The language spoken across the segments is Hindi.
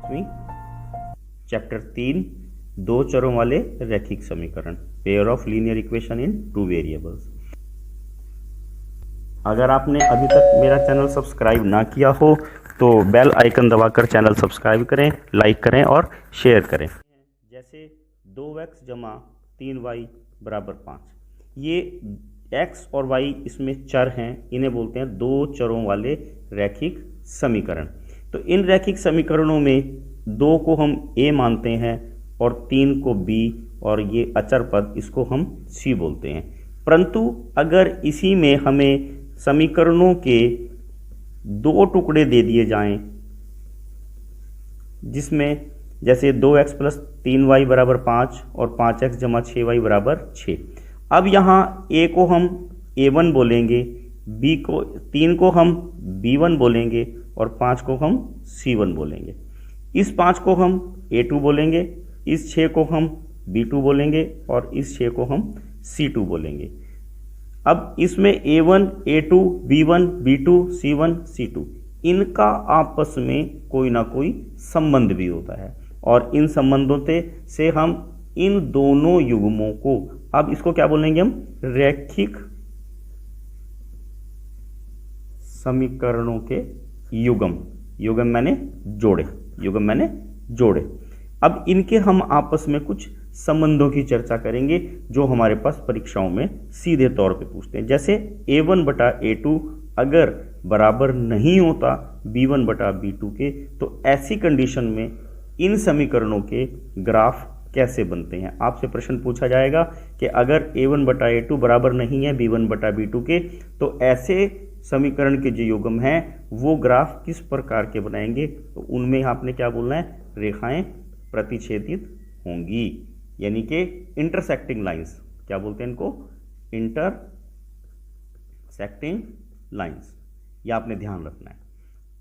पांचवी चैप्टर 3 दो चरों वाले रैखिक समीकरण, pair of linear equation in two variables. अगर आपने अभी तक मेरा चैनल सब्सक्राइब ना किया हो तो बेल आइकन दबाकर चैनल सब्सक्राइब करें, लाइक करें और शेयर करें। जैसे 2x जमा 3y बराबर 5, ये x और y इसमें चर हैं, इन्हें बोलते हैं दो चरों वाले रैखिक समीकरण। तो इन रैखिक समीकरणों में 2 को हम a मानते हैं और 3 को b, और ये अचर पद इसको हम c बोलते हैं। परंतु अगर इसी में हमें समीकरणों के 2 टुकड़े दे दिए जाएं, जिसमें जैसे 2x प्लस 3y बराबर 5 और 5x जमा 6y बराबर 6। अब यहाँ a को हम a1 बोलेंगे, 3 को हम b1 बोलेंगे और 5 को हम c1 बोलेंगे। इस 5 को हम a2 बोलेंगे, इस 6 को हम b2 बोलेंगे और इस 6 को हम c2 बोलेंगे। अब इसमें a1, a2, b1, b2, c1, c2 इनका आपस में कोई ना कोई संबंध भी होता है, और इन संबंधों से हम इन दोनों युग्मों को, अब इसको क्या बोलेंगे हम, रैखिक समीकरणों के युग्म मैंने जोड़े। अब इनके हम आपस में कुछ संबंधों की चर्चा करेंगे जो हमारे पास परीक्षाओं में सीधे तौर पे पूछते हैं। जैसे a1 बटा a2 अगर बराबर नहीं होता b1 बटा b2 के, तो ऐसी कंडीशन में इन समीकरणों के ग्राफ कैसे बनते हैं। आपसे प्रश्न पूछा जाएगा कि अगर a1 बटा a2 बराबर नहीं है b1 बटा b2 के, तो ऐसे समीकरण के जो युग्म हैं वो ग्राफ किस प्रकार के बनाएंगे। तो उनमें आपने क्या बोलना है, रेखाएं प्रतिच्छेदित होंगी, यानी कि इंटरसेक्टिंग लाइंस। क्या बोलते हैं इनको, इंटरसेक्टिंग लाइंस। ये आपने ध्यान रखना है।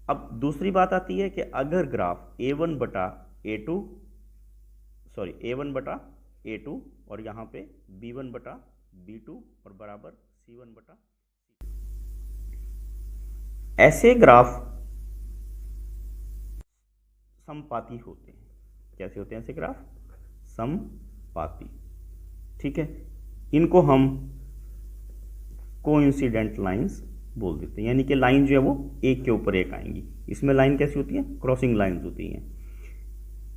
अब दूसरी बात आती है कि अगर ग्राफ a1 बटा a2 और यहाँ पे b1 बटा b2 और बराबर c1 बटा, ऐसे ग्राफ समपाती होते हैं। कैसे होते हैं ऐसे ग्राफ, समपाती। ठीक है, इनको हम कोइंसिडेंट लाइंस बोल देते हैं, यानी कि लाइन जो है वो एक के ऊपर एक आएंगी। इसमें लाइन कैसी होती है, क्रॉसिंग लाइंस होती हैं।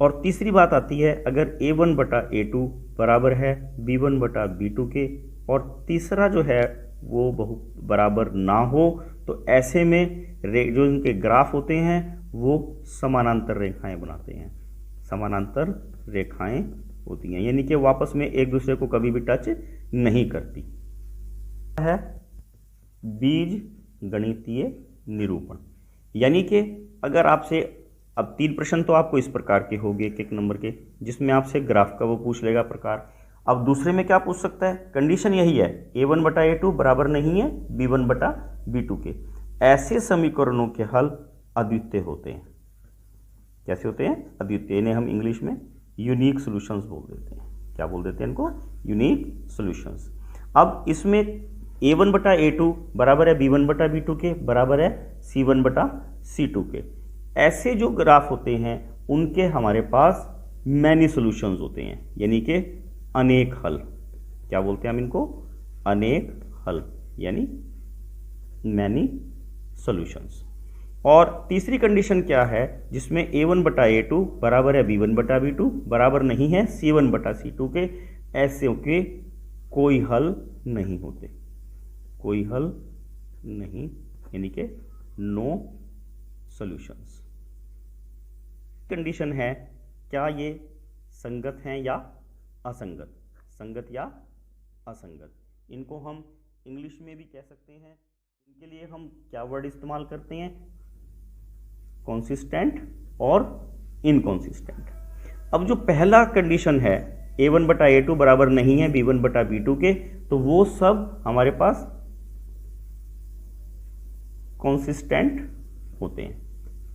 और तीसरी बात आती है, अगर a1 बटा a2 बराबर है b1 बटा b2 के, और तीसरा जो है वो बहुत बराबर ना हो, तो ऐसे में जो इनके ग्राफ होते हैं वो समानांतर रेखाएं बनाते हैं, समानांतर रेखाएं होती हैं, यानी कि वापस में एक दूसरे को कभी भी टच नहीं करती है। बीज गणितीय निरूपण, यानी कि अगर आपसे, अब 3 प्रश्न तो आपको इस प्रकार के होंगे एक नंबर के, जिसमें आपसे ग्राफ का वो पूछ लेगा प्रकार। अब दूसरे में क्या पूछ सकता है, कंडीशन यही है a1 बटा a2 बराबर नहीं है b1 बटा b2 के। ऐसे समीकरणों के हल अद्वितीय होते हैं। कैसे होते हैं, अद्वितीय। इन्हें हम इंग्लिश में यूनिक सॉल्यूशंस बोल देते हैं। क्या बोल देते हैं इनको, यूनिक सॉल्यूशंस। अब इसमें a1 बटा a2 बराबर है b1 बटा b2 के, बराबर है c1 बटा c2 के। ऐसे जो ग्राफ होते हैं उनके हमारे पास मैनी सॉल्यूशंस होते हैं, यानी कि अनेक हल। क्या बोलते हैं हम इनको, अनेक हल, यानी मैनी सॉल्यूशंस। और तीसरी कंडीशन क्या है, जिसमें a1 बटा a2 बराबर है b1 बटा b2 बराबर नहीं है c1 बटा c2 के। ऐसे के कोई हल नहीं होते, कोई हल नहीं, यानी कि नो सॉल्यूशंस। कंडीशन है, क्या ये संगत हैं या असंगत, संगत या असंगत। इनको हम इंग्लिश में भी कह सकते हैं। इनके लिए हम क्या वर्ड इस्तेमाल करते हैं, कंसिस्टेंट और इनकंसिस्टेंट। अब जो पहला कंडीशन है a1 बटा a2 बराबर नहीं है b1 बटा b2 के, तो वो सब हमारे पास कंसिस्टेंट होते हैं।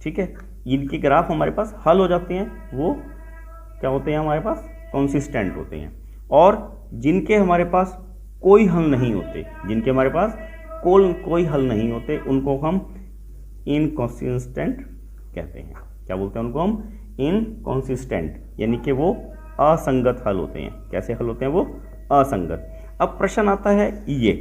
ठीक है, इनके ग्राफ हमारे पास हल हो जाते हैं, वो क्या होते हैं, हमारे पास कंसिस्टेंट होते हैं। और जिनके हमारे पास कोई हल नहीं होते, जिनके हमारे पास कोई हल नहीं होते, उनको हम इनकंसिस्टेंट कहते हैं। क्या बोलते हैं उनको हम, इनकॉन्सिस्टेंट, यानी कि वो असंगत हल होते हैं। कैसे हल होते हैं वो? असंगत। अब प्रश्न आता है ये,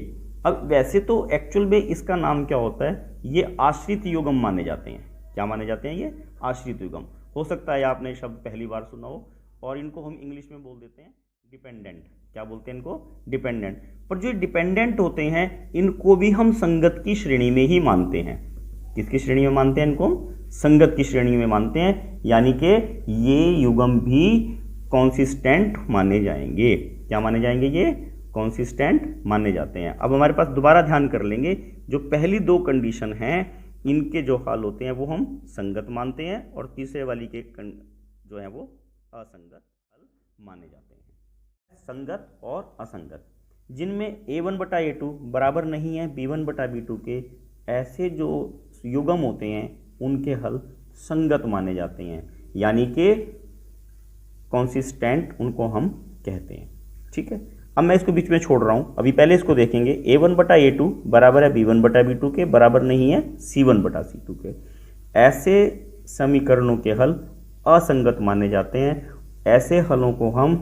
अब वैसे तो एक्चुअल में इसका नाम क्या होता है? ये आश्रित युग्म माने जाते हैं। क्या माने जाते हैं? ये आश्रित युग्म। हो सकता है आपने शब्द पहली बार सुना हो, और इनको हम इंग्लिश में बोल देते हैं डिपेंडेंट। क्या बोलते हैं इनको? डिपेंडेंट। पर जो डिपेंडेंट होते हैं इनको भी हम संगत की श्रेणी में ही मानते हैं। किसकी श्रेणी में मानते हैं इनको? संगत की श्रेणी में मानते हैं, यानी कि ये युग्म भी कॉन्सिस्टेंट माने जाएंगे। क्या माने जाएंगे? ये कॉन्सिस्टेंट माने जाते हैं। अब हमारे पास दोबारा ध्यान कर लेंगे, जो पहली दो कंडीशन हैं इनके जो हल होते हैं वो हम संगत मानते हैं, और तीसरे वाली के जो है वो असंगत हल माने जाते हैं। संगत और असंगत, जिनमें a1/a2 बराबर नहीं है b1/b2 के, ऐसे जो युग्म होते हैं उनके हल संगत माने जाते हैं, यानी कि कॉन्सिस्टेंट उनको हम कहते हैं। ठीक है, अब मैं इसको बीच में छोड़ रहा हूं, अभी पहले इसको देखेंगे। a1/a2 बराबर है b1/b2 के, बराबर नहीं है c1/c2 के। ऐसे समीकरणों के हल असंगत माने जाते हैं। ऐसे हलों को हम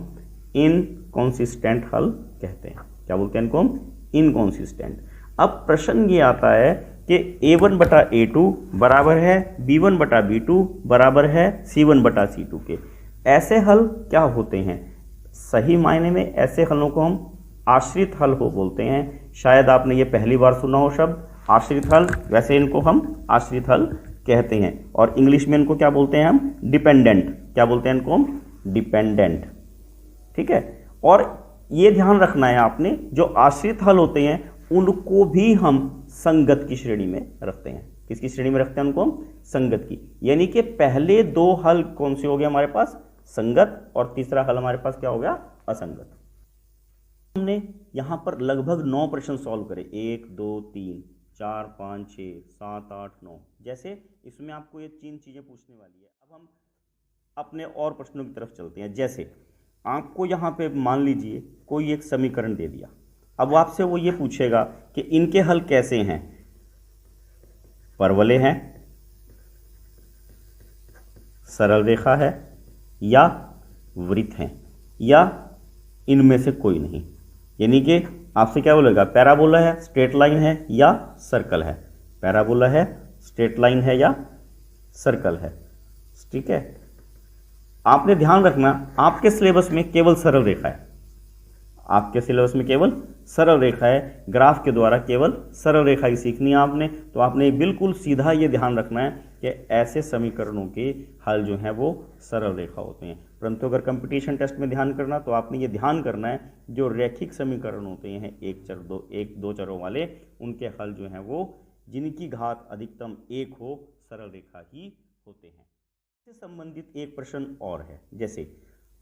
इनकॉन्सिस्टेंट हल कहते हैं। क्या बोलते हैं इनको? इनकॉन्सिस्टेंट। अब प्रश्न ये आता है कि a1/a2 बराबर है b1/b2 बराबर है c1/c2 के। ऐसे हल क्या होते हैं? सही मायने में ऐसे हलों को हम आश्रित हल हो बोलते हैं। शायद आपने ये पहली बार सुना हो शब्द आश्रित हल, वैसे इनको हम आश्रित हल कहते हैं। और इंग्लिश में इनको क्या बोलते हैं हम? डिपेंडेंट। क्या बोलते हैं इनको हम? डिपेंडेंट। ठीक है, और ये ध्यान रखना है आपने, जो आश्रित हल होते हैं उनको भी हम संगत की श्रेणी में रखते हैं। किसकी श्रेणी में रखते हैं उनको? संगत की। यानी कि पहले दो हल कौन से हो गए हमारे पास? संगत, और तीसरा हल हमारे पास क्या हो गया? असंगत। हमने यहां पर लगभग 9 प्रश्न सॉल्व करे, 1 2 3 4 5 6 7 8 9। जैसे इसमें आपको ये 3 चीजें पूछने वाली है। अब हम अपने और प्रश्नों की तरफ चलते हैं। जैसे आपको यहां पे मान लीजिए कोई एक समीकरण दे दिया, अब आपसे वो ये पूछेगा कि इनके हल कैसे हैं? परवलय हैं, सरल रेखा है, या वृत्त हैं, या इनमें से कोई नहीं। यानी कि आपसे क्या बोलेगा? पैराबोला है, स्ट्रेट लाइन है, या सर्कल है। पैराबोला है, स्ट्रेट लाइन है, या सर्कल है। ठीक है, आपने ध्यान रखना आपके सिलेबस में केवल सरल रेखा है। आपके सिलेबस में केवल सरल रेखा है। ग्राफ के द्वारा केवल सरल रेखा ही सीखनी है आपने। तो आपने बिल्कुल सीधा ये ध्यान रखना है कि ऐसे समीकरणों के हल जो हैं वो सरल रेखा होते हैं। परंतु अगर कंपटीशन टेस्ट में ध्यान करना तो आपने ये ध्यान करना है, जो रैखिक समीकरण होते हैं एक दो चरों वाले, उनके हल जो हैं वो जिनकी घात अधिकतम 1 हो, सरल रेखा ही होते हैं। इससे संबंधित एक प्रश्न और है। जैसे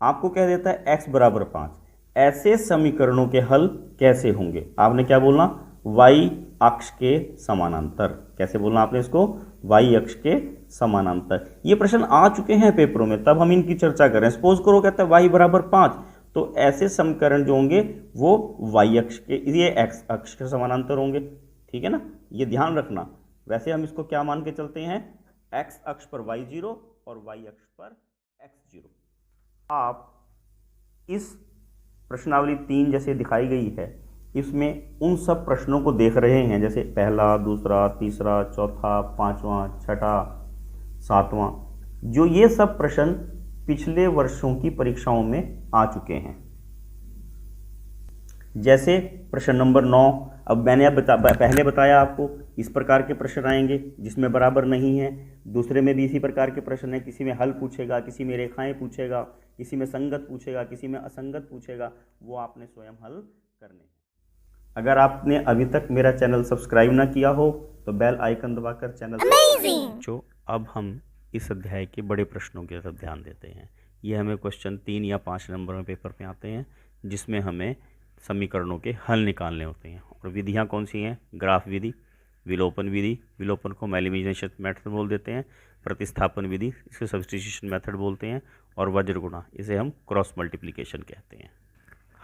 आपको कह देता है x बराबर 5, ऐसे समीकरणों के हल कैसे होंगे? आपने क्या बोलना? y अक्ष के समानांतर। कैसे बोलना आपने इसको? y अक्ष के समानांतर। ये प्रश्न आ चुके हैं पेपरों में, तब हम इनकी चर्चा करें। सपोज करो कहता है y बराबर 5, तो ऐसे समीकरण जो होंगे वो y अक्ष के, ये x अक्ष के समानांतर होंगे। ठीक है ना, ये ध्यान रखना। वैसे हम इसको क्या मान के चलते हैं? x अक्ष पर y0 और y अक्ष पर x0। आप इस प्रश्नावली 3 जैसे दिखाई गई है, इसमें उन सब प्रश्नों को देख रहे हैं, जैसे पहला, दूसरा, तीसरा, चौथा, पांचवा, छठा, सातवां, जो ये सब प्रश्न पिछले वर्षों की परीक्षाओं में आ चुके हैं। जैसे प्रश्न नंबर 9, अब मैंने अब पहले बताया आपको इस प्रकार के प्रश्न आएंगे जिसमें बराबर नहीं है। दूसरे में भी इसी प्रकार के प्रश्न है, किसी में हल पूछेगा, किसी में रेखाएं पूछेगा, किसी में संगत पूछेगा, किसी में असंगत पूछेगा, वो आपने स्वयं हल करने हैं। अगर आपने अभी तक मेरा चैनल सब्सक्राइब ना किया हो तो बेल आइकन दबाकर चैनल जो अब हम इस अध्याय के बड़े प्रश्नों की तरफ ध्यान देते हैं। ये हमें क्वेश्चन 3 या 5 नंबर में पेपर में आते हैं, जिसमें हमें समीकरणों के हल निकालने होते हैं। और विधियाँ कौन सी हैं? ग्राफ विधि, विलोपन विधि, विलोपन को हम एलिमिनेशन मेथड बोल देते हैं, प्रतिस्थापन विधि इसे सब्स्टिट्यूशन मेथड बोलते हैं, और वज्र गुणा इसे हम क्रॉस मल्टीप्लिकेशन कहते हैं।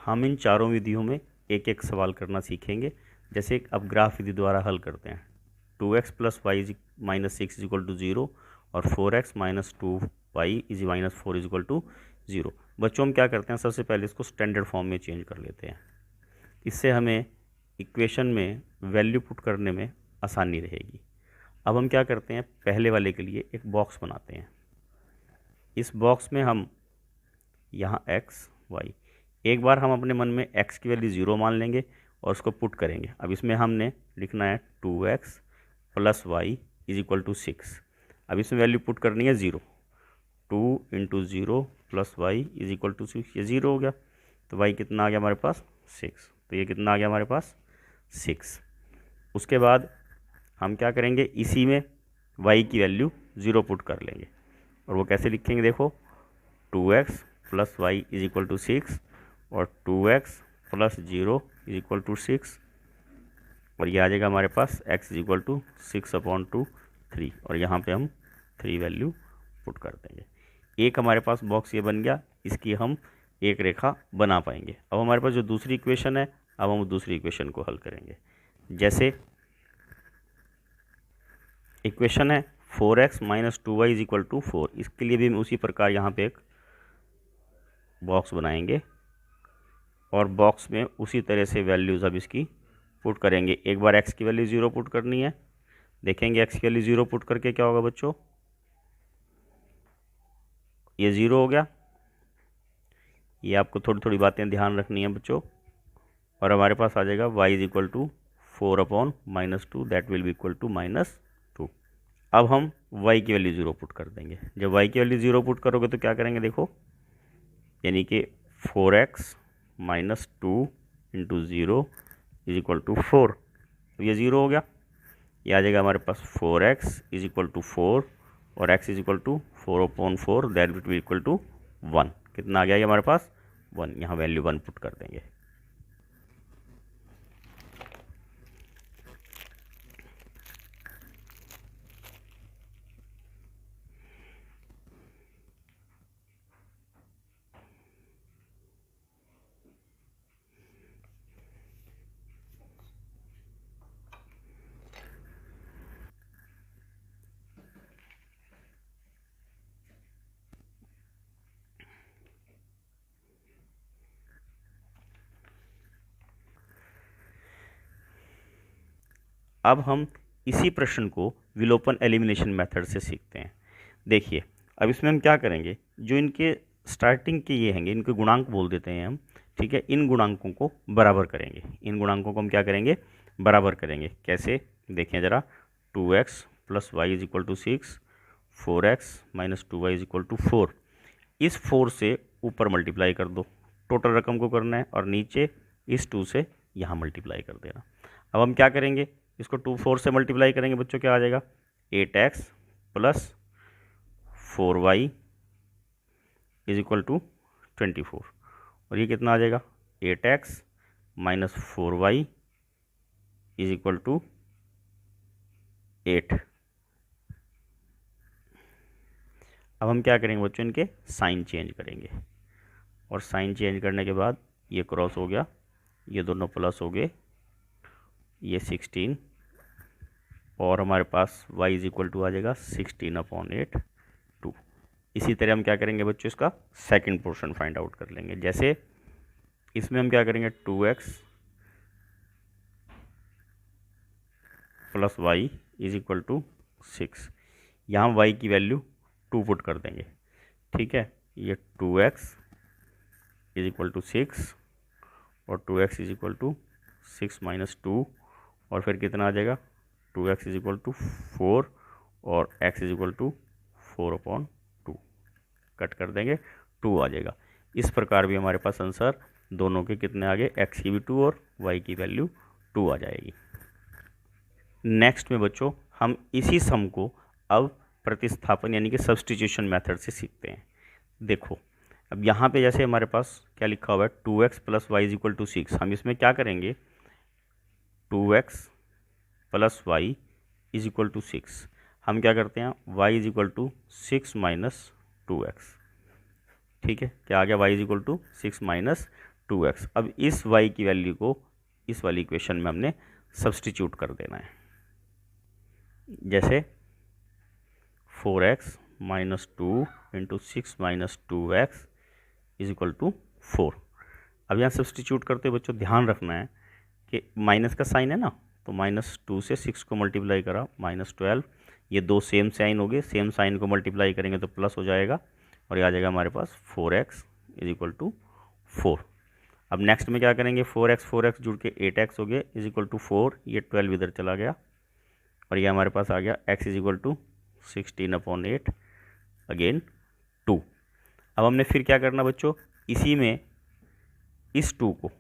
हम इन चारों विधियों में एक एक सवाल करना सीखेंगे। जैसे अब ग्राफ विधि द्वारा हल करते हैं। 2x + y - 6 = 0 और 4x - 2 y is minus 4 is equal to 0। बच्चों हम क्या करते हैं, सबसे पहले इसको स्टैंडर्ड फॉर्म में चेंज कर लेते हैं, इससे हमें इक्वेशन में वैल्यू पुट करने में आसानी रहेगी। अब हम क्या करते हैं, पहले वाले के लिए एक बॉक्स बनाते हैं। इस बॉक्स में हम यहाँ एक्स वाई, एक बार हम अपने मन में x की वैल्यू 0 मान लेंगे और उसको पुट करेंगे। अब इसमें हमने लिखना है 2x plus y is equal to 6। अब इसमें वैल्यू पुट करनी है 0, 2 into 0 plus y is equal to 6, ये 0 हो गया। तो वाई कितना आ गया हमारे पास 6, तो ये कितना आ गया हमारे पास 6। उसके बाद हम क्या करेंगे, इसी में y की वैल्यू 0 पुट कर लेंगे और वो कैसे लिखेंगे, देखो 2x plus y is equal to 6 और 2x plus 0 is equal to 6 और ये आ जाएगा हमारे पास x इज इक्वल टू 6/2 3 और यहाँ पे हम 3 वैल्यू पुट कर देंगे। एक हमारे पास बॉक्स ये बन गया, इसकी हम एक रेखा बना पाएंगे। अब हमारे पास जो दूसरी इक्वेशन है, अब हम दूसरी इक्वेशन को हल करेंगे। जैसे इक्वेशन है 4x minus 2y is equal to 4, इसके लिए भी हम उसी प्रकार यहाँ पे एक बॉक्स बनाएंगे और बॉक्स में उसी तरह से वैल्यूज़ अब इसकी पुट करेंगे। एक बार x की वैल्यू 0 पुट करनी है, देखेंगे x की वैल्यू 0 पुट करके क्या होगा बच्चों, ये 0 हो गया। ये आपको थोड़ी थोड़ी बातें ध्यान रखनी है बच्चों। और हमारे पास आ जाएगा y is equal to 4/-2 that will be equal to -2। अब हम y की वैल्यू 0 पुट कर देंगे। जब y की वैल्यू 0 पुट करोगे तो क्या करेंगे, देखो यानी कि 4x minus 2 into 0 is equal to 4, तो ये 0 हो गया। ये आ जाएगा हमारे पास 4x इज इक्वल टू 4 और x is equal to 4/4 that will be equal to 1। कितना आ गया ये हमारे पास 1, यहाँ वैल्यू 1 पुट कर देंगे। अब हम इसी प्रश्न को विलोपन एलिमिनेशन मेथड से सीखते हैं। देखिए अब इसमें हम क्या करेंगे, जो इनके स्टार्टिंग के ये हैंगे, इनके गुणांक बोल देते हैं हम, ठीक है। इन गुणांकों को बराबर करेंगे, इन गुणांकों को हम क्या करेंगे, बराबर करेंगे। कैसे, देखें ज़रा, 2x plus y is equal to 6, 4x minus 2y is equal to 4। इस 4 से ऊपर मल्टीप्लाई कर दो, टोटल रकम को करना है, और नीचे इस 2 से यहाँ मल्टीप्लाई कर देना। अब हम क्या करेंगे, इसको 4 से मल्टीप्लाई करेंगे बच्चों, क्या आ जाएगा 8x plus 4y is equal to 24 और ये कितना आ जाएगा 8x minus 4y is equal to 8। अब हम क्या करेंगे बच्चों, इनके साइन चेंज करेंगे और साइन चेंज करने के बाद ये क्रॉस हो गया, ये दोनों प्लस हो गए, ये 16 और हमारे पास y इज इक्वल टू आ जाएगा 16/8 2। इसी तरह हम क्या करेंगे बच्चों, इसका सेकंड पोर्शन फाइंड आउट कर लेंगे। जैसे इसमें हम क्या करेंगे, 2x plus y is equal to 6, यहाँ y की वैल्यू 2 पुट कर देंगे, ठीक है। ये 2x इज इक्वल टू 6 और 2x is equal to 6 minus 2 और फिर कितना आ जाएगा 2x इज इक्वल टू 4 और x is equal to 4/2, cut कर देंगे, 2 आ जाएगा। इस प्रकार भी हमारे पास आंसर दोनों के कितने आ गए, x की भी 2 और y की वैल्यू 2 आ जाएगी। नेक्स्ट में बच्चों हम इसी सम को अब प्रतिस्थापन यानी कि सब्सटीट्यूशन मेथड से सीखते हैं। देखो अब यहाँ पे जैसे हमारे पास क्या लिखा हुआ है, 2x plus y is equal to 6, हम इसमें क्या करेंगे, 2x plus y is equal to 6, हम क्या करते हैं y is equal to 6 minus 2x, ठीक है। क्या आ गया, y is equal to 6 minus 2x। अब इस y की वैल्यू को इस वाली इक्वेशन में हमने सब्सटीट्यूट कर देना है। जैसे 4x minus 2 into 6 minus 2x is equal to 4। अब यहाँ सब्सटीट्यूट करते हुए बच्चों ध्यान रखना है कि माइनस का साइन है ना, तो माइनस 2 से 6 को मल्टीप्लाई करा माइनस 12, ये दो सेम साइन हो गए, सेम साइन को मल्टीप्लाई करेंगे तो प्लस हो जाएगा और ये आ जाएगा हमारे पास 4x इज इक्वल टू 4। अब नेक्स्ट में क्या करेंगे, 4x जुड़ के 8x हो गया इज इक्वल टू 4, ये 12 इधर चला गया और ये हमारे पास आ गया x is equal to 16/8 again 2। अब हमने फिर क्या करना बच्चों, इसी में इस 2 को,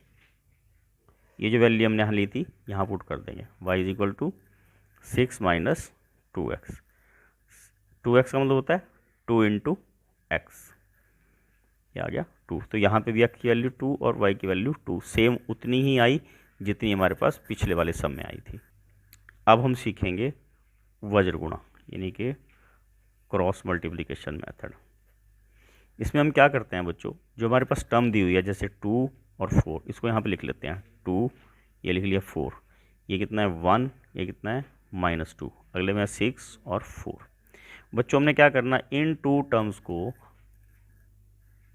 ये जो वैल्यू हमने यहाँ ली थी यहाँ पुट कर देंगे, y is equal to 6 minus 2x। 2x का मतलब होता है 2 इंटू एक्स, ये आ गया 2। तो यहाँ पे भी x की वैल्यू 2 और y की वैल्यू 2, सेम उतनी ही आई जितनी हमारे पास पिछले वाले सम में आई थी। अब हम सीखेंगे वज्र गुणा यानी कि क्रॉस मल्टीप्लिकेशन मेथड। इसमें हम क्या करते हैं बच्चों, जो हमारे पास टर्म दी हुई है जैसे 2 और 4, इसको यहाँ पे लिख लेते हैं 2, ये लिख लिया 4, ये कितना है 1, ये कितना है -2, अगले में 6 और 4। बच्चों हमने क्या करना, इन 2 टर्म्स को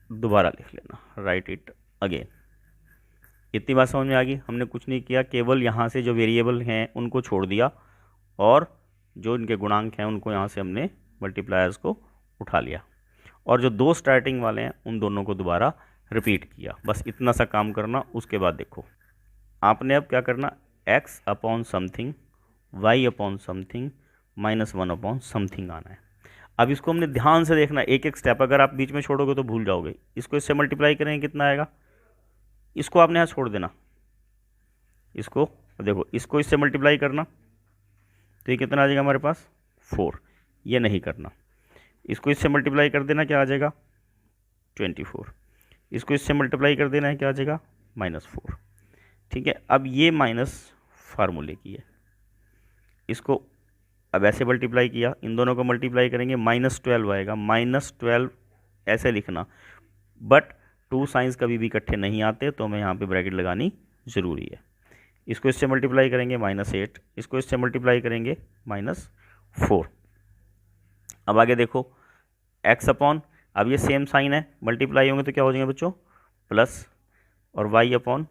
दोबारा लिख लेना, राइट इट अगेन। इतनी बात समझ में आ गई। हमने कुछ नहीं किया, केवल यहाँ से जो वेरिएबल हैं उनको छोड़ दिया और जो इनके गुणांक हैं उनको यहाँ से हमने मल्टीप्लायर्स को उठा लिया और जो दो स्टार्टिंग वाले हैं उन दोनों को दोबारा रिपीट किया। बस इतना सा काम करना। उसके बाद देखो आपने अब क्या करना, x upon something, y upon something, -1 upon something आना है। अब इसको हमने ध्यान से देखना, एक एक स्टेप, अगर आप बीच में छोड़ोगे तो भूल जाओगे। इसको इससे मल्टीप्लाई करेंगे कितना आएगा, इसको आपने यहाँ छोड़ देना, इसको देखो, इसको इससे मल्टीप्लाई करना तो ये कितना आ जाएगा हमारे पास 4, ये नहीं करना। इसको इससे मल्टीप्लाई कर देना, क्या आ जाएगा 24, इसको इससे मल्टीप्लाई कर देना है, क्या आ जाएगा -4। ठीक है, अब ये माइनस फार्मूले की है, इसको अब ऐसे मल्टीप्लाई किया, इन दोनों को मल्टीप्लाई करेंगे -12 आएगा, -12 ऐसे लिखना, बट 2 साइंस कभी भी इकट्ठे नहीं आते तो हमें यहाँ पे ब्रैकेट लगानी ज़रूरी है। इसको इससे मल्टीप्लाई करेंगे -8, इसको इससे मल्टीप्लाई करेंगे -4। अब आगे देखो x अपॉन, अब ये सेम साइन है, मल्टीप्लाई होंगे तो क्या हो जाएंगे बच्चों प्लस, और y अपॉन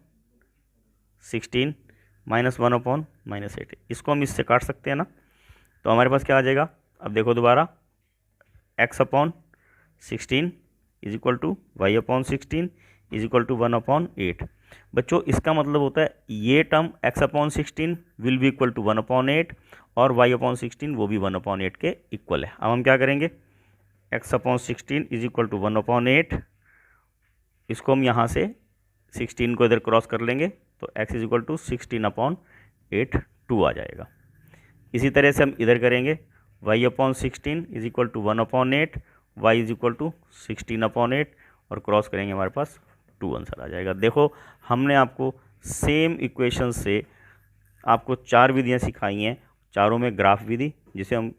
16 -1 अपॉन -8, इसको हम इससे काट सकते हैं ना, तो हमारे पास क्या आ जाएगा। अब देखो दोबारा, x upon 16 is equal to y upon 16 is equal to 1 upon 8। बच्चों इसका मतलब होता है ये term x upon 16 will be equal to 1 upon 8 और y अपॉन 16 वो भी 1 अपॉन 8 के इक्वल है। अब हम क्या करेंगे, x upon 16 is equal to 1 upon 8, इसको हम यहाँ से 16 को इधर क्रॉस कर लेंगे तो x is equal to 16 upon 8 2 आ जाएगा। इसी तरह से हम इधर करेंगे, y upon 16 is equal to 1 upon 8, y is equal to 16 upon 8 और क्रॉस करेंगे, हमारे पास 2 आंसर आ जाएगा। देखो हमने आपको सेम इक्वेशन से आपको 4 विधियाँ सिखाई हैं, चारों में ग्राफ विधि, जिसे हम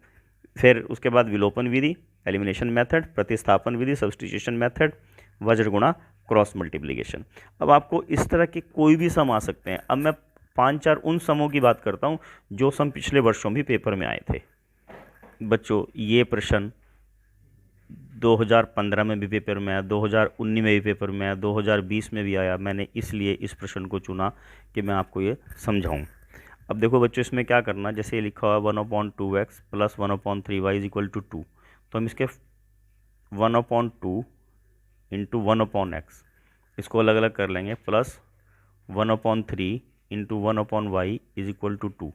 फिर उसके बाद विलोपन विधि, एलिमिनेशन मेथड, प्रतिस्थापन विधि, सब्स्टिट्यूशन मेथड, वज्र गुणा, क्रॉस मल्टीप्लिकेशन। अब आपको इस तरह के कोई भी सम आ सकते हैं। अब मैं 5-4 उन समों की बात करता हूँ जो सम पिछले वर्षों भी पेपर में आए थे। बच्चों ये प्रश्न 2015 में भी पेपर में आया, 2019 में भी पेपर में आया, 2020 में भी आया। मैंने इसलिए इस प्रश्न को चुना कि मैं आपको ये समझाऊं। अब देखो बच्चों इसमें क्या करना, जैसे ये लिखा हुआ 1/2x plus 1/3y is equal to 2, तो हम इसके 1/2 इंटू 1/x इसको अलग अलग कर लेंगे, plus 1/3 into 1/y is equal to 2।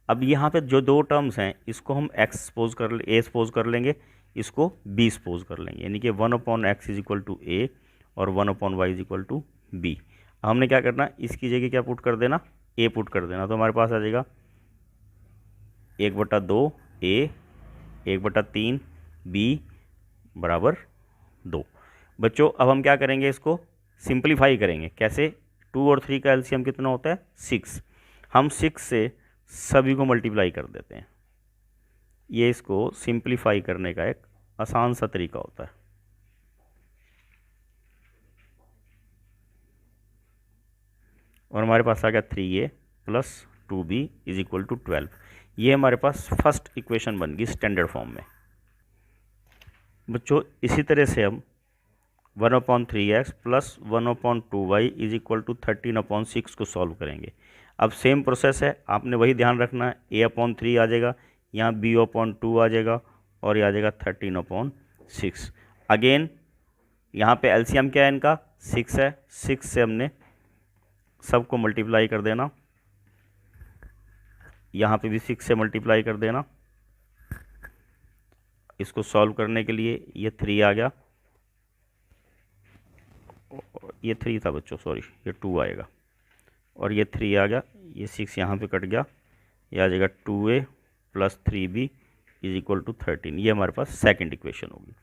अब यहाँ पे जो दो टर्म्स हैं इसको हम x सपोज कर a सपोज कर लेंगे, इसको b सपोज कर लेंगे, यानी कि 1/x is equal to a और 1/y is equal to b। हमने क्या करना, इसकी जगह क्या पुट कर देना, a पुट कर देना, तो हमारे पास आ जाएगा 1/2 a 1/3 b बराबर 2। बच्चों अब हम क्या करेंगे, इसको सिंप्लीफाई करेंगे। कैसे, 2 और 3 का एलसीएम कितना होता है 6, हम 6 से सभी को मल्टीप्लाई कर देते हैं। ये इसको सिंप्लीफाई करने का एक आसान सा तरीका होता है। और हमारे पास आ गया 3a plus 2b is equal to 12। ये हमारे पास फर्स्ट इक्वेशन बन गई स्टैंडर्ड फॉर्म में। बच्चों इसी तरह से हम 1/3x plus 1/2y is equal to 13/6 को सॉल्व करेंगे। अब सेम प्रोसेस है, आपने वही ध्यान रखना है, a/3 आ जाएगा, यहाँ b/2 आ जाएगा और ये आ जाएगा 13/6। अगेन यहाँ पे एलसीएम क्या है इनका 6 है, 6 से हमने सबको मल्टीप्लाई कर देना, यहाँ पे भी 6 से मल्टीप्लाई कर देना। इसको सॉल्व करने के लिए ये 3 आ गया, ये 3 था बच्चों, सॉरी ये 2 आएगा, और ये 3 आ गया, ये 6 यहाँ पे कट गया, ये आ जाएगा 2a plus 3b is equal to 13। ये हमारे पास सेकंड इक्वेशन होगी।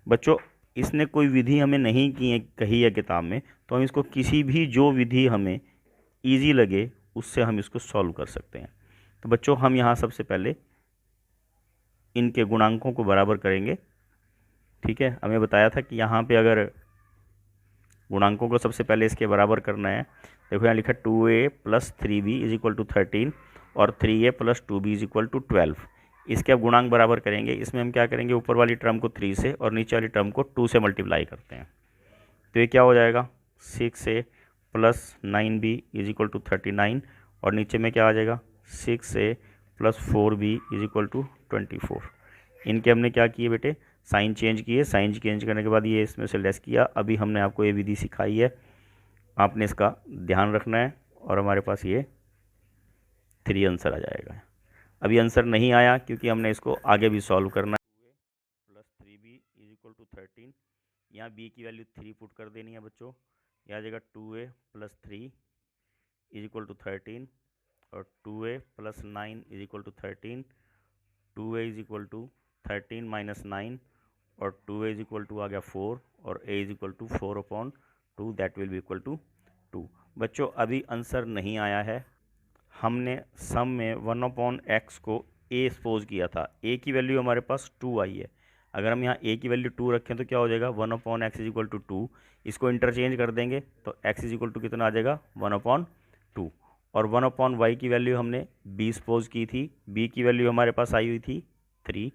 बच्चों इसने कोई विधि हमें नहीं कही है किताब में, तो हम इसको किसी भी जो विधि हमें ईजी लगे उससे हम इसको सॉल्व कर सकते हैं। तो बच्चों हम यहाँ सबसे पहले इनके गुणांकों को बराबर करेंगे। ठीक है, हमें बताया था कि यहाँ पे अगर गुणांकों को सबसे पहले इसके बराबर करना है, देखो यहाँ लिखा 2a plus 3b is equal to 13 और 3a plus 2b is equal to 12। इसके अब गुणांक बराबर करेंगे। इसमें हम क्या करेंगे, ऊपर वाली टर्म को 3 से और नीचे वाली टर्म को 2 से मल्टीप्लाई करते हैं, तो ये क्या हो जाएगा 6a plus 9b is equal to 39 और नीचे में क्या आ जाएगा 6a plus 4b is equal to 24। इनके हमने क्या किए बेटे, साइन चेंज किए, साइन चेंज करने के बाद ये इसमें से लेस किया। अभी हमने आपको ये विधि सिखाई है, आपने इसका ध्यान रखना है और हमारे पास ये 3 आंसर आ जाएगा। अभी आंसर नहीं आया क्योंकि हमने इसको आगे भी सॉल्व करना है। Plus 3b is equal to 13, यहाँ b की वैल्यू 3 पुट कर देनी है बच्चों, यह आ जाएगा 2a plus 3 is equal to 13 और 2a plus 9 is equal to 13, 2a is equal to 13 minus 9 और 2a इज इक्वल टू आ गया 4 और a is equal to 4/2, that will be equal to 2। बच्चों अभी आंसर नहीं आया है, हमने सम में 1/x को a सपोज किया था, a की वैल्यू हमारे पास 2 आई है। अगर हम यहाँ a की वैल्यू 2 रखें तो क्या हो जाएगा 1/x इज इक्वल टू 2, इसको इंटरचेंज कर देंगे तो x इज इक्वल टू कितना आ जाएगा 1/2 और 1/y की वैल्यू हमने b सपोज की थी, b की वैल्यू हमारे पास आई हुई थी 3,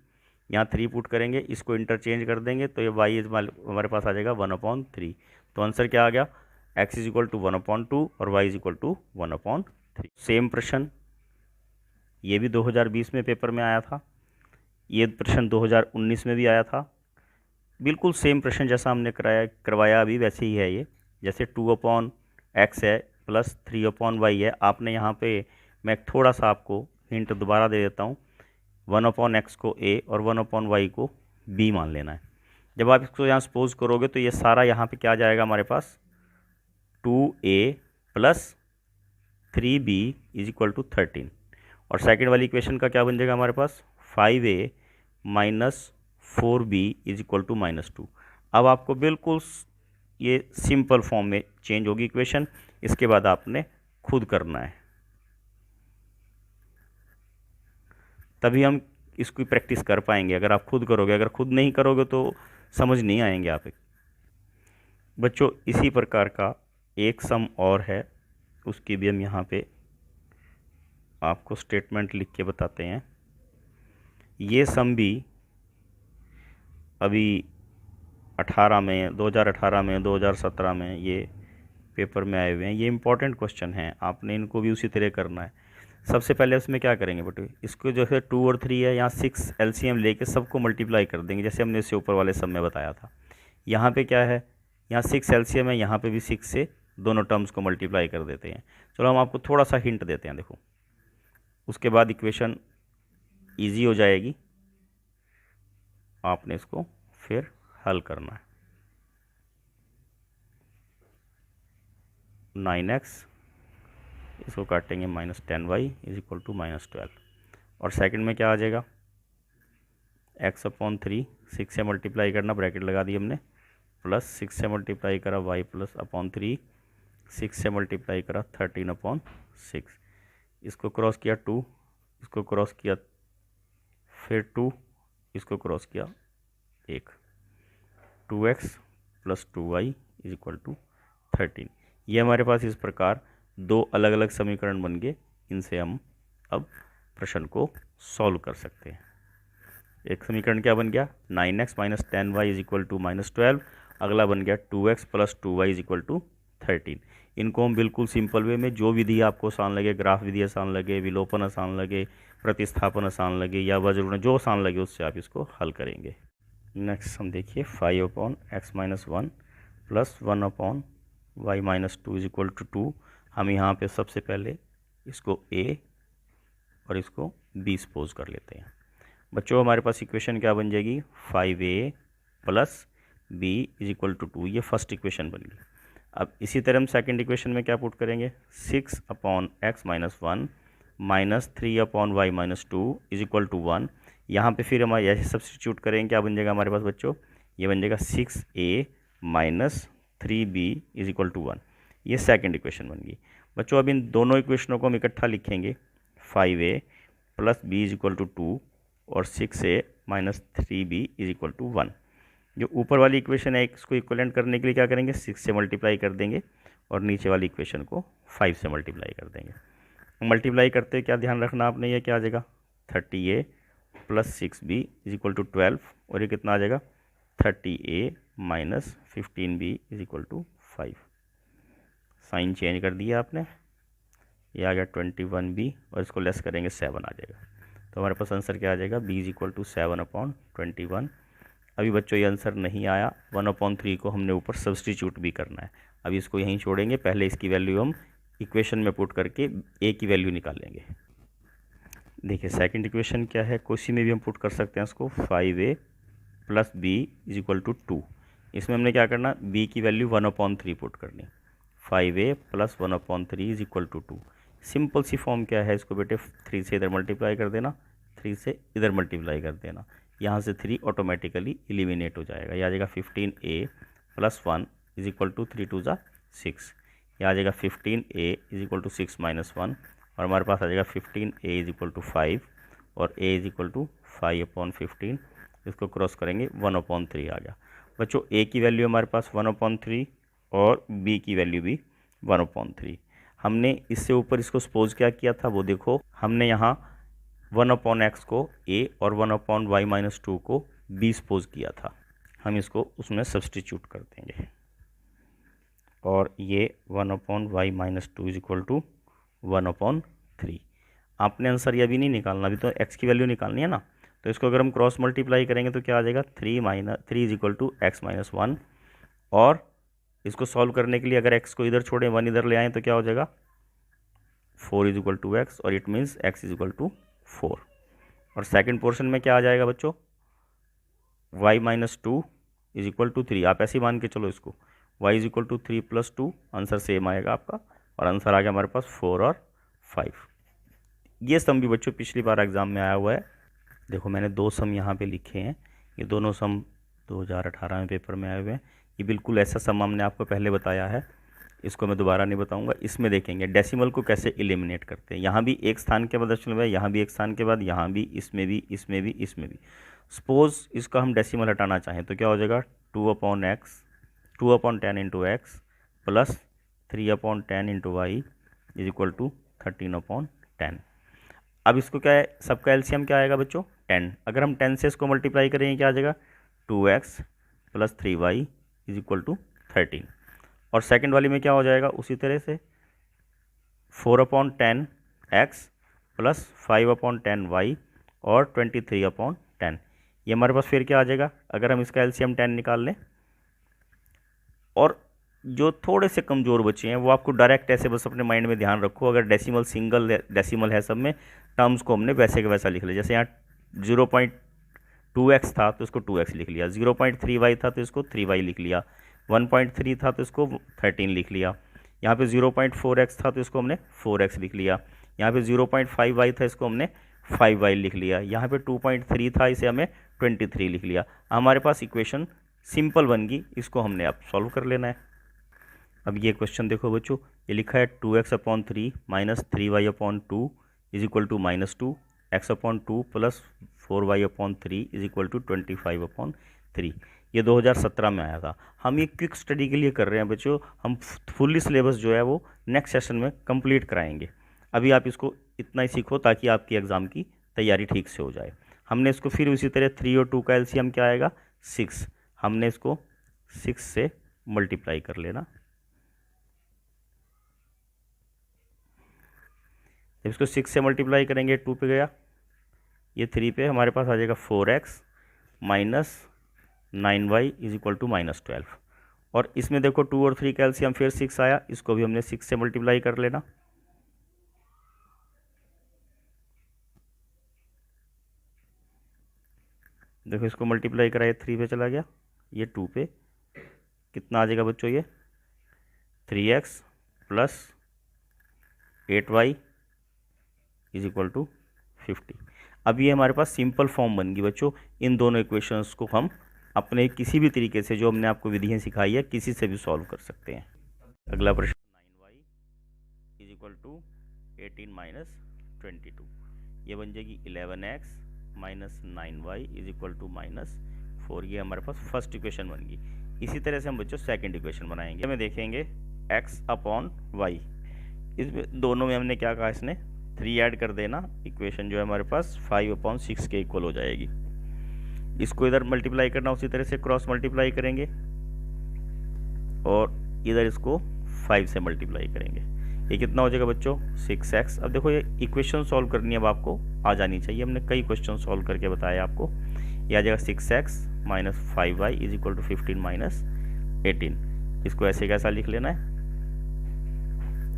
यहाँ 3 पुट करेंगे, इसको इंटरचेंज कर देंगे तो ये y हमारे पास आ जाएगा 1/3। तो आंसर क्या आ गया x इज इक्वल टू 1/2 और y is equal to 1/3। Same प्रश्न ये भी 2020 में पेपर में आया था, ये प्रश्न 2019 में भी आया था, बिल्कुल सेम प्रश्न जैसा हमने करवाया अभी वैसे ही है ये। जैसे 2/x है प्लस 3/y है, आपने यहाँ पे मैं थोड़ा सा आपको हिंट दोबारा दे देता हूँ, 1/x को a और 1/y को b मान लेना है। जब आप इसको यहाँ सपोज करोगे तो ये सारा यहाँ पे क्या जाएगा हमारे पास 2a plus 3b is equal to 13 और सेकेंड वाली इक्वेशन का क्या बन जाएगा हमारे पास 5a minus 4b is equal to -2। अब आपको बिल्कुल ये सिंपल फॉर्म में चेंज होगी इक्वेशन, इसके बाद आपने खुद करना है, तभी हम इसकी प्रैक्टिस कर पाएंगे। अगर आप खुद करोगे, अगर खुद नहीं करोगे तो समझ नहीं आएंगे आप। बच्चों इसी प्रकार का एक सम और है, उसकी भी हम यहाँ पे आपको स्टेटमेंट लिख के बताते हैं। ये सम भी अभी 2018 में 2017 में ये पेपर में आए हुए हैं। ये इंपॉर्टेंट क्वेश्चन हैं, आपने इनको भी उसी तरह करना है। सबसे पहले उसमें क्या करेंगे बेटे, इसको जो है 2 और 3 है, यहाँ 6 एलसीएम लेके सबको मल्टीप्लाई कर देंगे, जैसे हमने इससे ऊपर वाले सम में बताया था। यहाँ पे क्या है, यहाँ 6 एलसीएम है, यहाँ पे भी 6 से दोनों टर्म्स को मल्टीप्लाई कर देते हैं। चलो हम आपको थोड़ा सा हिंट देते हैं, देखो उसके बाद इक्वेशन ईजी हो जाएगी, आपने इसको फिर हल करना है। 9x इसको काटेंगे -10y इज इक्वल टू -12 और सेकंड में क्या आ जाएगा x/3, 6 से मल्टीप्लाई करना, ब्रैकेट लगा दी हमने, प्लस 6 से मल्टीप्लाई करा y प्लस /3, 6 से मल्टीप्लाई करा 13/6, इसको क्रॉस किया 2, इसको क्रॉस किया फिर 2, इसको क्रॉस किया 1, 2x plus 2y is equal to 13। ये हमारे पास इस प्रकार दो अलग अलग समीकरण बन गए, इनसे हम अब प्रश्न को सॉल्व कर सकते हैं। एक समीकरण क्या बन गया 9x minus 10y is equal to -12, अगला बन गया 2x plus 2y is equal to 13। इनको हम बिल्कुल सिंपल वे में जो विधि आपको आसान लगे, ग्राफ विधि आसान लगे, विलोपन आसान लगे, प्रतिस्थापन आसान लगे या वज्र जो आसान लगे उससे आप इसको हल करेंगे। नेक्स्ट हम देखिए 5/x minus 1 plus 1/y minus 2 is equal to 2। हम यहाँ पे सबसे पहले इसको a और इसको b सपोज कर लेते हैं। बच्चों हमारे पास इक्वेशन क्या बन जाएगी 5a plus b is equal to 2, ये फर्स्ट इक्वेशन बन गई। अब इसी तरह हम सेकंड इक्वेशन में क्या पुट करेंगे 6/x minus 1 minus 3/y minus 2 is equal to 1। यहाँ पे फिर हम ऐसे सब्सटीट्यूट करेंगे, क्या बन जाएगा हमारे पास बच्चों, ये बन जाएगा 6a minus 3b is equal to 1। ये सेकंड इक्वेशन बन गई। बच्चों अब इन दोनों इक्वेशनों को हम इकट्ठा लिखेंगे 5a plus b is equal to 2 और 6a minus 3b is equal to 1। जो ऊपर वाली इक्वेशन है इसको इक्वलेंट करने के लिए क्या करेंगे 6 से मल्टीप्लाई कर देंगे और नीचे वाली इक्वेशन को 5 से मल्टीप्लाई कर देंगे। मल्टीप्लाई करते हुए क्या ध्यान रखना आपने, ये क्या आ जाएगा 30a plus 6b is equal to 12 और ये कितना आ जाएगा 30a minus 15b is equal to 5। Sign change कर दिया आपने, ये आ गया 21b और इसको लेस करेंगे 7 आ जाएगा। तो हमारे पास आंसर क्या आ जाएगा b इज इक्वल टू 7/21। अभी बच्चों ये आंसर नहीं आया, 1/3 को हमने ऊपर सब्सटीट्यूट भी करना है। अभी इसको यहीं छोड़ेंगे, पहले इसकी वैल्यू हम इक्वेशन में पुट करके a की वैल्यू निकालेंगे। देखिए सेकंड इक्वेशन क्या है, कोसी में भी हम पुट कर सकते हैं इसको 5a plus b is equal to 2। इसमें हमने क्या करना b की वैल्यू 1/3 पुट करनी, 5a plus 1/3 is equal to 2। Simple सी फॉर्म क्या है, इसको बेटे 3 से इधर मल्टीप्लाई कर देना, 3 से इधर मल्टीप्लाई कर देना, यहाँ से 3 ऑटोमेटिकली एलिमिनेट हो जाएगा। यह आ जाएगा 15a plus 1 is equal to 3 2 6। यह आ जाएगा 15a is equal to 6 minus 1 और हमारे पास आ जाएगा 15a इज इक्वल टू 5 और a इज इक्वल टू 5/15। इसको क्रॉस करेंगे 1/3 आ गया। बच्चों a की वैल्यू हमारे पास 1/3 और b की वैल्यू भी 1/3। हमने इससे ऊपर इसको सपोज क्या किया था वो देखो, हमने यहाँ 1/x को a और 1/y माइनस 2 को b सपोज किया था। हम इसको उसमें सब्सटीट्यूट कर देंगे और ये 1/y minus 2 is equal to 1/3। आपने आंसर ये अभी नहीं निकालना, अभी तो x की वैल्यू निकालनी है ना। तो इसको अगर हम क्रॉस मल्टीप्लाई करेंगे तो क्या आ जाएगा 3 is equal to x minus 1 और इसको सॉल्व करने के लिए अगर x को इधर छोड़ें 1 इधर ले आएँ तो क्या हो जाएगा 4 इज इक्वल टू x और it means x is equal to 4। और सेकंड पोर्शन में क्या आ जाएगा बच्चों y minus 2 is equal to 3। आप ऐसे ही मान के चलो इसको, y is equal to 3 plus 2, answer same आएगा आपका और आंसर आ गया हमारे पास 4 और 5। ये सम भी बच्चों पिछली बार एग्जाम में आया हुआ है। देखो मैंने 2 सम यहाँ पे लिखे हैं, ये दोनों सम 2018 में पेपर में आए हुए हैं। ये बिल्कुल ऐसा सम हमने आपको पहले बताया है, इसको मैं दोबारा नहीं बताऊंगा। इसमें देखेंगे डेसिमल को कैसे एलिमिनेट करते हैं। यहाँ भी एक स्थान के बाद डेसिमल है, यहाँ भी एक स्थान के बाद, यहाँ भी, इसमें भी, इसमें भी, इसमें भी। सपोज इसका हम डेसिमल हटाना चाहें तो क्या हो जाएगा 2/10 into x plus 3/10 into y is equal to 13/10। अब इसको क्या है, सबका एलसीएम क्या आएगा बच्चों 10। अगर हम 10 से इसको मल्टीप्लाई करेंगे क्या आ जाएगा 2x plus 3y is equal to 13। और सेकंड वाली में क्या हो जाएगा उसी तरह से 4/10x प्लस 5/10y और 23/10। ये हमारे पास फिर क्या आ जाएगा, अगर हम इसका एलसीएम 10 निकाल लें। और जो थोड़े से कमज़ोर बच्चे हैं वो आपको डायरेक्ट ऐसे बस अपने माइंड में ध्यान रखो, अगर डेसिमल सिंगल डेसिमल है सब में, टर्म्स को हमने वैसे के वैसा लिख लिया। जैसे यहाँ 0.2x था तो इसको 2x लिख लिया, 0.3y था तो इसको 3y लिख लिया, 1.3 था तो इसको 13 लिख लिया, यहाँ पे 0.4x था तो इसको हमने 4x लिख लिया, यहाँ पे 0.5y था इसको हमने 5y लिख लिया, यहाँ पे 2.3 था इसे हमें 23 लिख लिया। हमारे पास इक्वेशन सिंपल बन गई, इसको हमने अब सॉल्व कर लेना है। अब ये क्वेश्चन देखो बच्चों, ये लिखा है 2x/3 minus 3y/2 is equal to -2, x/2 plus 4y/3 is equal to 25/3। ये 2017 में आया था। हम ये क्विक स्टडी के लिए कर रहे हैं बच्चों, हम फुल्ली सिलेबस जो है वो नेक्स्ट सेशन में कंप्लीट कराएंगे। अभी आप इसको इतना ही सीखो ताकि आपकी एग्ज़ाम की तैयारी ठीक से हो जाए। हमने इसको फिर उसी तरह 3 और 2 का एलसीएम क्या आएगा 6, हमने इसको 6 से मल्टीप्लाई कर लेना। जब इसको 6 से मल्टीप्लाई करेंगे 2 पे गया, ये 3 पे, हमारे पास आ जाएगा 4x minus 9y is equal to -12। और इसमें देखो 2 और 3 का एलसीएम फिर 6 आया, इसको भी हमने 6 से मल्टीप्लाई कर लेना। देखो इसको मल्टीप्लाई कराए 3 पे चला गया, ये 2 पे, कितना आ जाएगा बच्चों ये 3x plus 8y is equal to 50। अब ये हमारे पास सिंपल फॉर्म बन गई बच्चों। इन दोनों इक्वेशंस को हम अपने किसी भी तरीके से, जो हमने आपको विधियाँ सिखाई है, किसी से भी सॉल्व कर सकते हैं। अगला प्रश्न 9y is equal to 18 minus 22, ये बन जाएगी 11x minus 9y is equal to -4। ये हमारे पास फर्स्ट इक्वेशन बन गई। इसी तरह से हम बच्चों सेकंड इक्वेशन बनाएंगे। हमें देखेंगे x अपॉन y, इसमें दोनों में हमने क्या कहा, इसने 3 ऐड कर देना, इक्वेशन जो है हमारे पास 5/6 के इक्वल हो जाएगी। इसको इधर मल्टीप्लाई करना, उसी तरह से क्रॉस मल्टीप्लाई करेंगे और इधर इसको 5 से मल्टीप्लाई करेंगे। ये कितना हो जाएगा बच्चों 6x। अब देखो ये इक्वेशन सॉल्व करनी है, अब आपको आ जानी चाहिए, हमने कई क्वेश्चन सॉल्व करके बताया आपको। ये आ जाएगा 6x minus 5y is equal to 15 minus 18। इसको ऐसे कैसा लिख लेना है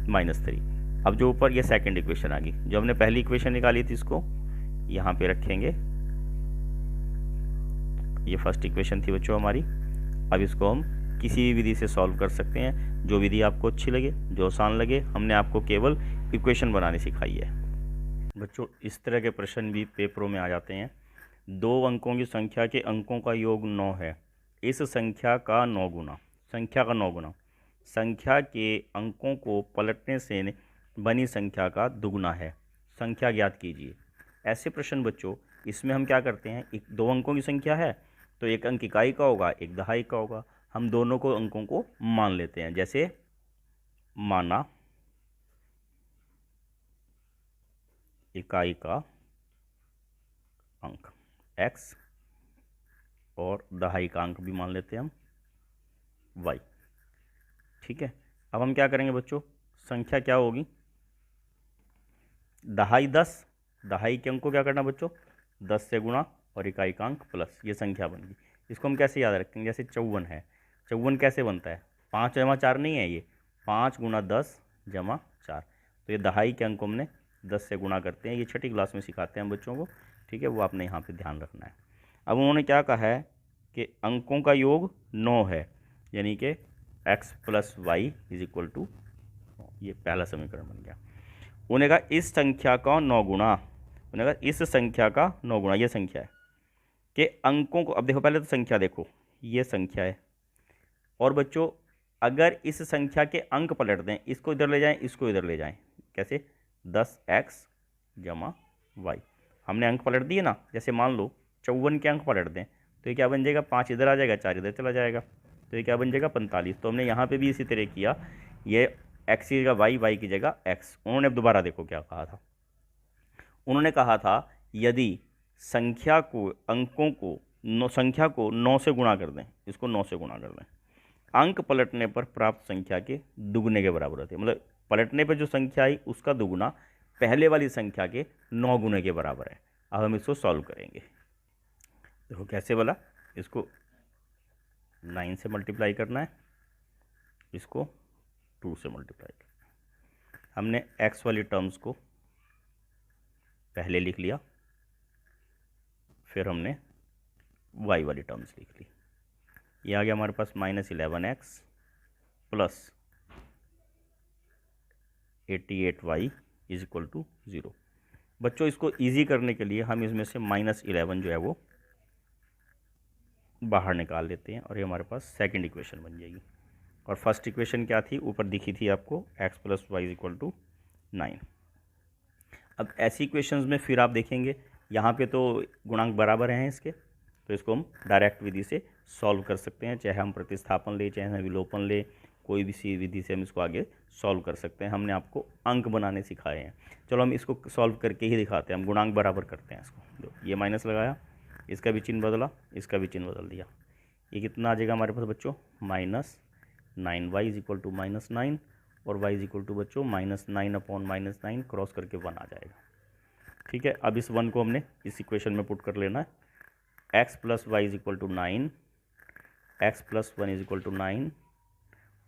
-3। अब जो ऊपर ये सेकंड इक्वेशन आ गई, जो हमने पहली इक्वेशन निकाली थी इसको यहाँ पे रखेंगे, ये फर्स्ट इक्वेशन थी बच्चों हमारी। अब इसको हम किसी भी विधि से सॉल्व कर सकते हैं, जो विधि आपको अच्छी लगे, जो आसान लगे। हमने आपको केवल इक्वेशन बनाने सिखाई है बच्चों। इस तरह के प्रश्न भी पेपरों में आ जाते हैं। 2 अंकों की संख्या के अंकों का योग 9 है, इस संख्या का 9 गुना, संख्या का 9 गुना, संख्या के अंकों को पलटने से बनी संख्या का दुगुना है, संख्या ज्ञात कीजिए। ऐसे प्रश्न बच्चों, इसमें हम क्या करते हैं, 2 अंकों की संख्या है तो एक अंक इकाई का होगा, एक दहाई का होगा। हम दोनों को अंकों को मान लेते हैं, जैसे माना इकाई का अंक x और दहाई का अंक भी मान लेते हैं हम y। ठीक है, अब हम क्या करेंगे बच्चों, संख्या क्या होगी, दहाई 10, दहाई के अंक को क्या करना बच्चों 10 से गुणा और इकाई का अंक प्लस, ये संख्या बन गई। इसको हम कैसे याद रखेंगे, जैसे 54 है, 54 कैसे बनता है 5 जमा 4 नहीं है, ये 5 गुणा 10 जमा 4। तो ये दहाई के अंक को हमने 10 से गुणा करते हैं, ये छठी क्लास में सिखाते हैं हम बच्चों को। ठीक है, वो आपने यहाँ पे ध्यान रखना है। अब उन्होंने क्या कहा है कि अंकों का योग 9 है, यानी कि x plus y is equal to, ये पहला समीकरण बन गया। उन्होंने कहा इस संख्या का 9 गुणा, उन्होंने कहा इस संख्या का 9 गुणा, ये संख्या है कि अंकों को, अब देखो पहले तो संख्या देखो, ये संख्या है, और बच्चों अगर इस संख्या के अंक पलट दें, इसको इधर ले जाएं, इसको इधर ले जाएं, कैसे 10x जमा वाई, हमने अंक पलट दिए ना। जैसे मान लो 54 के अंक पलट दें तो ये क्या बन जाएगा, 5 इधर आ जाएगा, 4 इधर चला जाएगा, तो ये क्या बन जाएगा 45। तो हमने यहाँ पे भी इसी तरह किया, ये x की जगह y, y की जगह x। उन्होंने अब दोबारा देखो क्या कहा था, उन्होंने कहा था यदि संख्या को, अंकों को, संख्या को 9 से गुणा कर दें, इसको 9 से गुणा कर दें, अंक पलटने पर प्राप्त संख्या के दुगने के बराबर होते हैं। मतलब पलटने पर जो संख्या आई उसका दुगुना पहले वाली संख्या के 9 गुने के बराबर है। अब हम इसको सॉल्व करेंगे, देखो कैसे बोला, इसको 9 से मल्टीप्लाई करना है, इसको 2 से मल्टीप्लाई करना है। हमने x वाली टर्म्स को पहले लिख लिया, फिर हमने y वाली टर्म्स लिख ली। ये आ गया हमारे पास -11x plus 88y is equal to 0। बच्चों इसको इजी करने के लिए हम इसमें से -11 जो है वो बाहर निकाल लेते हैं, और ये हमारे पास सेकंड इक्वेशन बन जाएगी। और फर्स्ट इक्वेशन क्या थी, ऊपर दिखी थी आपको, x plus y is equal to 9। अब ऐसी इक्वेशंस में फिर आप देखेंगे यहाँ पे तो गुणांक बराबर हैं इसके, तो इसको हम डायरेक्ट विधि से सॉल्व कर सकते हैं, चाहे हम प्रतिस्थापन ले, चाहे हम विलोपन ले, कोई भी सी विधि से हम इसको आगे सॉल्व कर सकते हैं। हमने आपको अंक बनाने सिखाए हैं। चलो हम इसको सॉल्व करके ही दिखाते हैं। हम गुणांक बराबर करते हैं इसको। ये माइनस लगाया, इसका भी चिन्ह बदला, इसका भी चिन्ह बदल दिया। ये कितना आ जाएगा हमारे पास बच्चों? -9। y इज इक्वल टू -9 और y इज इक्वल टू बच्चों -9/-9 क्रॉस करके 1 आ जाएगा। ठीक है, अब इस 1 को हमने इस इक्वेशन में पुट कर लेना है। x + y is equal to 9, x + 1 is equal to 9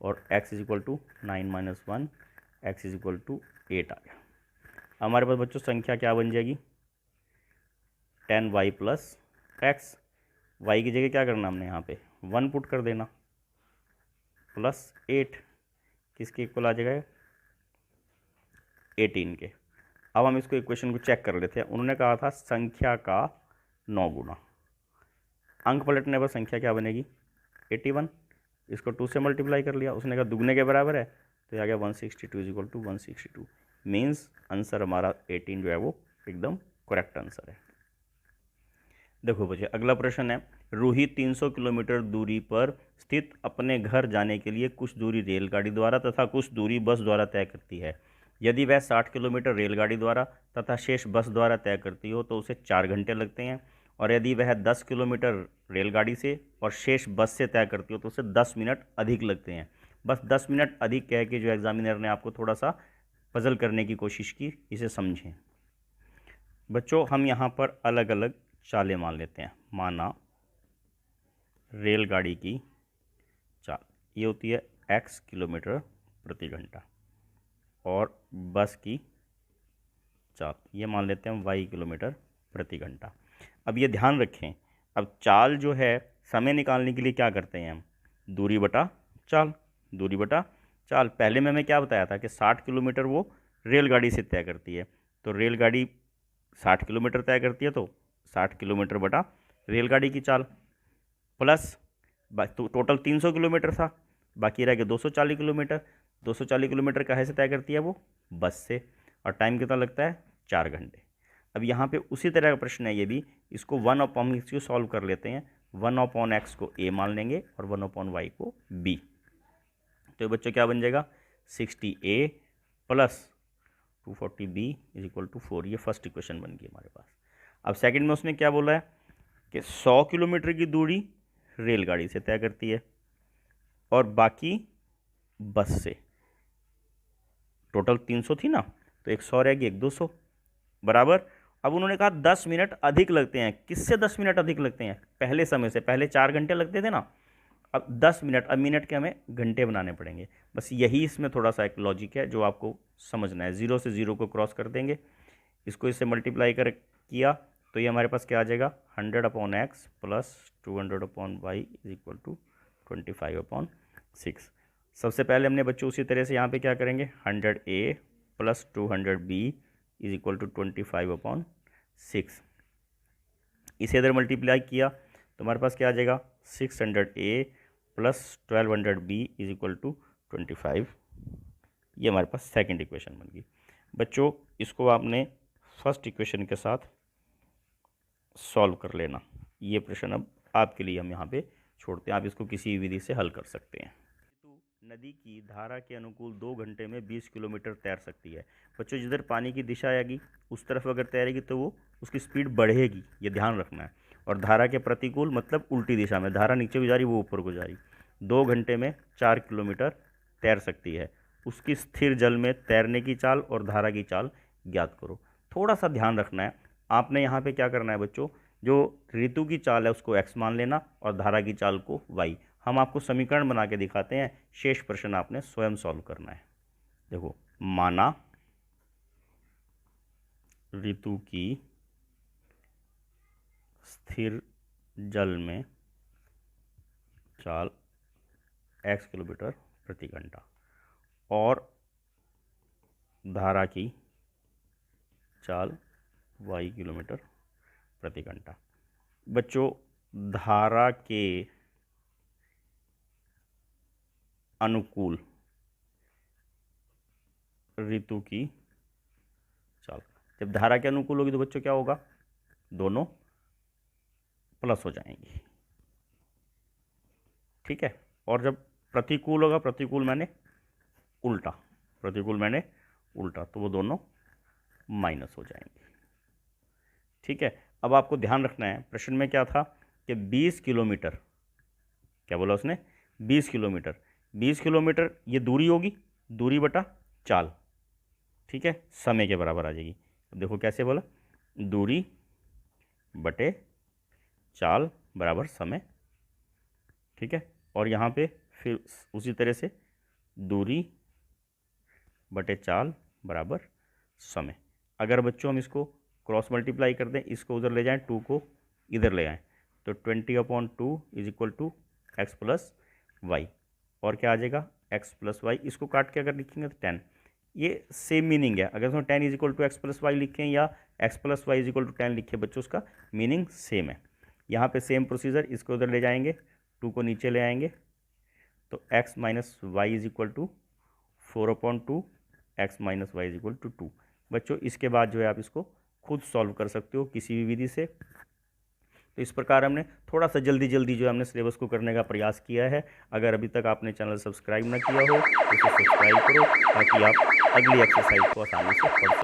और x is equal to 9 - 1, x is equal to 8 आ गया। हमारे पास बच्चों संख्या क्या बन जाएगी? 10y + x। y की जगह क्या करना हमने यहाँ पे 1 पुट कर देना, +8 किसके इक्वल आ जाएगा? 18 के। अब हम इसको इक्वेशन को चेक कर लेते हैं। उन्होंने कहा था संख्या का 9 गुना। अंक पलटने पर संख्या क्या बनेगी? 81। इसको 2 से मल्टीप्लाई कर लिया, उसने कहा दुगने के बराबर है, तो आ गया 162 is equal to 162। Means answer हमारा 18 जो है वो एकदम करेक्ट आंसर है। देखो बच्चे, अगला प्रश्न है, रूही 300 किलोमीटर दूरी पर स्थित अपने घर जाने के लिए कुछ दूरी रेलगाड़ी द्वारा तथा कुछ दूरी बस द्वारा तय करती है। यदि वह 60 किलोमीटर रेलगाड़ी द्वारा तथा शेष बस द्वारा तय करती हो तो उसे 4 घंटे लगते हैं, और यदि वह 10 किलोमीटर रेलगाड़ी से और शेष बस से तय करती हो तो उसे 10 मिनट अधिक लगते हैं। बस 10 मिनट अधिक कह के जो एग्जामिनर ने आपको थोड़ा सा पजल करने की कोशिश की, इसे समझें। बच्चों हम यहाँ पर अलग अलग चालें मान लेते हैं। माना रेलगाड़ी की चाल ये होती है x किलोमीटर प्रति घंटा, और बस की चाल ये मान लेते हैं y किलोमीटर प्रति घंटा। अब ये ध्यान रखें, अब चाल जो है समय निकालने के लिए क्या करते हैं हम? दूरी बटा चाल, दूरी बटा चाल। पहले में हमें क्या बताया था कि 60 किलोमीटर वो रेलगाड़ी से तय करती है, तो रेलगाड़ी 60 किलोमीटर तय करती है, तो 60 किलोमीटर बटा रेलगाड़ी की चाल, प्लस तो टोटल 300 किलोमीटर था, बाकी रह गया 240 किलोमीटर। 240 किलोमीटर काहे से तय करती है वो? बस से। और टाइम कितना लगता है? 4 घंटे। अब यहाँ पे उसी तरह का प्रश्न है ये भी। इसको 1/, इसको सॉल्व कर लेते हैं। 1/x को a मान लेंगे और 1/y को b। तो बच्चों क्या बन जाएगा? 60a + 240b is equal to 4। ये फर्स्ट इक्वेशन बन गई हमारे पास। अब सेकंड में उसने क्या बोला है कि 100 किलोमीटर की दूरी रेलगाड़ी से तय करती है और बाकी बस से। टोटल 300 थी ना, तो एक 100 रहेगी, एक 200 बराबर। अब उन्होंने कहा 10 मिनट अधिक लगते हैं। किससे 10 मिनट अधिक लगते हैं? पहले समय से। पहले 4 घंटे लगते थे ना, अब 10 मिनट, अब मिनट के हमें घंटे बनाने पड़ेंगे। बस यही इसमें थोड़ा सा एक लॉजिक है जो आपको समझना है। 0 से 0 को क्रॉस कर देंगे, इसको इससे मल्टीप्लाई किया तो ये हमारे पास क्या आ जाएगा? 100/x + 200/y is equal to 25/6। सबसे पहले हमने बच्चों उसी तरह से यहाँ पे क्या करेंगे? 100a + 200b is equal to 25/6। इसे इधर मल्टीप्लाई किया तो हमारे पास क्या आ जाएगा? 600a + 1200b is equal to 25। ये हमारे पास सेकंड इक्वेशन बन गई। बच्चों इसको आपने फर्स्ट इक्वेशन के साथ सॉल्व कर लेना। ये प्रश्न अब आपके लिए हम यहाँ पे छोड़ते हैं, आप इसको किसी विधि से हल कर सकते हैं। तो नदी की धारा के अनुकूल 2 घंटे में 20 किलोमीटर तैर सकती है। बच्चों जिधर पानी की दिशा आएगी उस तरफ अगर तैरेगी तो वो उसकी स्पीड बढ़ेगी, ये ध्यान रखना है। और धारा के प्रतिकूल मतलब उल्टी दिशा में, धारा नीचे को जा रही वो ऊपर को जा रही, 2 घंटे में 4 किलोमीटर तैर सकती है। उसकी स्थिर जल में तैरने की चाल और धारा की चाल ज्ञात करो। थोड़ा सा ध्यान रखना है, आपने यहाँ पे क्या करना है बच्चों, जो ऋतु की चाल है उसको x मान लेना और धारा की चाल को y। हम आपको समीकरण बना के दिखाते हैं, शेष प्रश्न आपने स्वयं सॉल्व करना है। देखो, माना ऋतु की स्थिर जल में चाल x किलोमीटर प्रति घंटा और धारा की चाल y किलोमीटर प्रति घंटा। बच्चों धारा के अनुकूल ऋतु की चाल, जब धारा के अनुकूल होगी तो बच्चों क्या होगा? दोनों प्लस हो जाएंगी, ठीक है। और जब प्रतिकूल होगा, प्रतिकूल मैंने उल्टा, प्रतिकूल मैंने उल्टा, तो वो दोनों माइनस हो जाएंगे। ठीक है, अब आपको ध्यान रखना है, प्रश्न में क्या था कि 20 किलोमीटर, क्या बोला उसने, 20 किलोमीटर, 20 किलोमीटर ये दूरी होगी, दूरी बटा चाल, ठीक है, समय के बराबर आ जाएगी। देखो कैसे बोला, दूरी बटे चाल बराबर समय, ठीक है, और यहाँ पे फिर उसी तरह से दूरी बटे चाल बराबर समय। अगर बच्चों हम इसको क्रॉस मल्टीप्लाई कर दें, इसको उधर ले जाएं, 2 को इधर ले आएँ, तो 20/2 is equal to x plus y, और क्या आ जाएगा एक्स प्लस वाई। इसको काट के अगर लिखेंगे तो 10, ये सेम मीनिंग है। अगर उसमें 10 is equal to x plus y लिखें या x plus y is equal to 10 लिखे बच्चों, उसका मीनिंग सेम है। यहाँ पे सेम प्रोसीजर, इसको उधर ले जाएंगे, 2 को नीचे ले आएंगे, तो x minus y is equal to 4/2, x minus y is equal to 2। बच्चों इसके बाद जो है आप इसको खुद सॉल्व कर सकते हो किसी भी विधि से। तो इस प्रकार हमने थोड़ा सा जल्दी जल्दी जो हमने सिलेबस को करने का प्रयास किया है। अगर अभी तक आपने चैनल सब्सक्राइब ना किया हो तो इसे सब्सक्राइब करो, ताकि आप अगली एक्सरसाइज को आसानी से पढ़ सको।